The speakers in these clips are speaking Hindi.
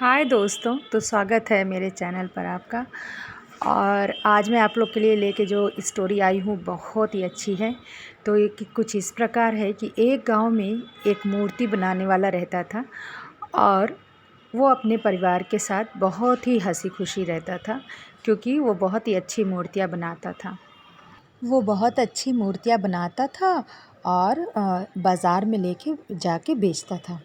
हाय दोस्तों, तो स्वागत है मेरे चैनल पर आपका। और आज मैं आप लोग के लिए लेके जो स्टोरी आई हूँ बहुत ही अच्छी है। तो ये कुछ इस प्रकार है कि एक गांव में एक मूर्ति बनाने वाला रहता था और वो अपने परिवार के साथ बहुत ही हंसी खुशी रहता था, क्योंकि वो बहुत ही अच्छी मूर्तियाँ बनाता था। वो बहुत अच्छी मूर्तियाँ बनाता था और बाज़ार में लेके जाके बेचता था।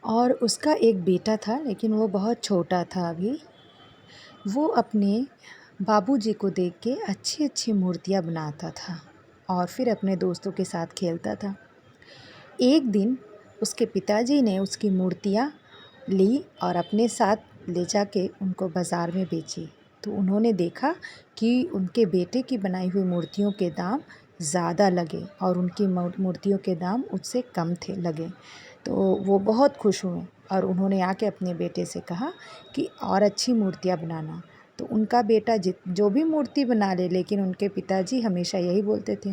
और उसका एक बेटा था, लेकिन वो बहुत छोटा था अभी। वो अपने बाबूजी को देख के अच्छी अच्छी मूर्तियाँ बनाता था और फिर अपने दोस्तों के साथ खेलता था। एक दिन उसके पिताजी ने उसकी मूर्तियाँ ली और अपने साथ ले जाके उनको बाज़ार में बेची। तो उन्होंने देखा कि उनके बेटे की बनाई हुई मूर्तियों के दाम ज़्यादा लगे और उनकी मूर्तियों के दाम उससे कम लगे। तो वो बहुत खुश हुए और उन्होंने आके अपने बेटे से कहा कि और अच्छी मूर्तियाँ बनाना। तो उनका बेटा जो भी मूर्ति बना ले, लेकिन उनके पिताजी हमेशा यही बोलते थे,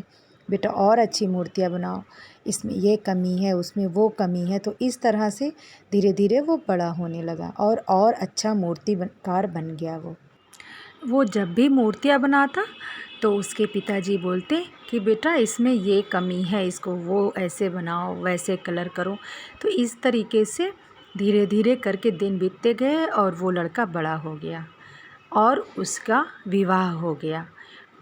बेटा और अच्छी मूर्तियाँ बनाओ, इसमें ये कमी है, उसमें वो कमी है। तो इस तरह से धीरे धीरे वो बड़ा होने लगा और अच्छा मूर्तिकार बन गया। वो जब भी मूर्तियाँ बनाता तो उसके पिताजी बोलते कि बेटा इसमें ये कमी है, इसको वो ऐसे बनाओ, वैसे कलर करो। तो इस तरीके से धीरे धीरे करके दिन बीतते गए और वो लड़का बड़ा हो गया और उसका विवाह हो गया।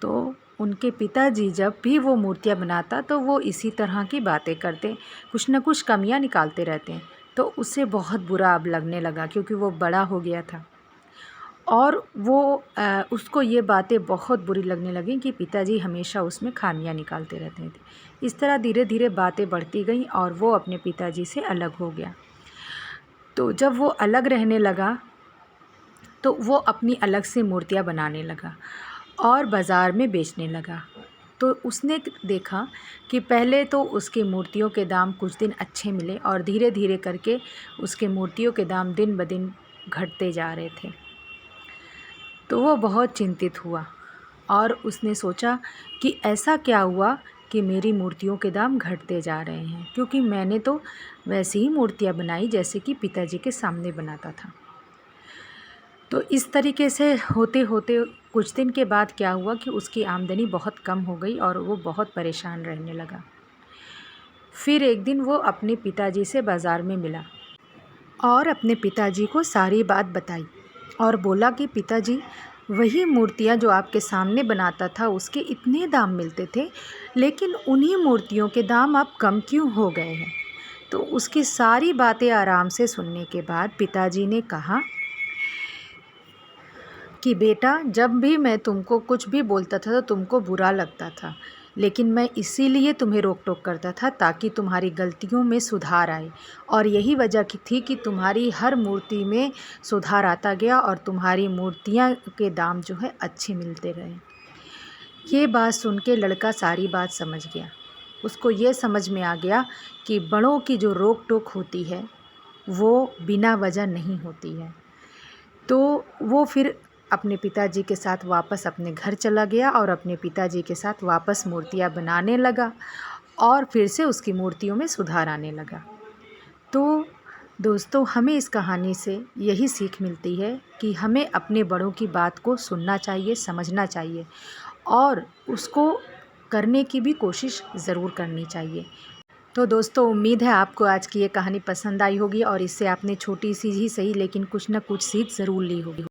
तो उनके पिताजी जब भी वो मूर्तियाँ बनाता तो वो इसी तरह की बातें करते, कुछ न कुछ कमियां निकालते रहते। तो उसे बहुत बुरा अब लगने लगा, क्योंकि वो बड़ा हो गया था और वो उसको ये बातें बहुत बुरी लगने लगी कि पिताजी हमेशा उसमें खामियां निकालते रहते थे। इस तरह धीरे धीरे बातें बढ़ती गईं और वो अपने पिताजी से अलग हो गया। तो जब वो अलग रहने लगा तो वो अपनी अलग से मूर्तियाँ बनाने लगा और बाज़ार में बेचने लगा। तो उसने देखा कि पहले तो उसकी मूर्तियों के दाम कुछ दिन अच्छे मिले और धीरे धीरे करके उसके मूर्तियों के दाम दिन ब दिन घटते जा रहे थे। तो वो बहुत चिंतित हुआ और उसने सोचा कि ऐसा क्या हुआ कि मेरी मूर्तियों के दाम घटते जा रहे हैं, क्योंकि मैंने तो वैसी ही मूर्तियाँ बनाई जैसे कि पिताजी के सामने बनाता था। तो इस तरीके से होते होते कुछ दिन के बाद क्या हुआ कि उसकी आमदनी बहुत कम हो गई और वो बहुत परेशान रहने लगा। फिर एक दिन वो अपने पिताजी से बाज़ार में मिला और अपने पिताजी को सारी बात बताई और बोला कि पिताजी, वही मूर्तियाँ जो आपके सामने बनाता था उसके इतने दाम मिलते थे, लेकिन उन्हीं मूर्तियों के दाम अब कम क्यों हो गए हैं। तो उसकी सारी बातें आराम से सुनने के बाद पिताजी ने कहा कि बेटा, जब भी मैं तुमको कुछ भी बोलता था तो तुमको बुरा लगता था, लेकिन मैं इसीलिए तुम्हें रोक टोक करता था ताकि तुम्हारी गलतियों में सुधार आए। और यही वजह की थी कि तुम्हारी हर मूर्ति में सुधार आता गया और तुम्हारी मूर्तियाँ के दाम जो है अच्छे मिलते रहे। ये बात सुन के लड़का सारी बात समझ गया। उसको ये समझ में आ गया कि बड़ों की जो रोक टोक होती है वो बिना वजह नहीं होती है। तो वो फिर अपने पिताजी के साथ वापस अपने घर चला गया और अपने पिताजी के साथ वापस मूर्तियाँ बनाने लगा और फिर से उसकी मूर्तियों में सुधार आने लगा। तो दोस्तों, हमें इस कहानी से यही सीख मिलती है कि हमें अपने बड़ों की बात को सुनना चाहिए, समझना चाहिए और उसको करने की भी कोशिश ज़रूर करनी चाहिए। तो दोस्तों, उम्मीद है आपको आज की ये कहानी पसंद आई होगी और इससे आपने छोटी सी ही सही लेकिन कुछ ना कुछ सीख ज़रूर ली होगी।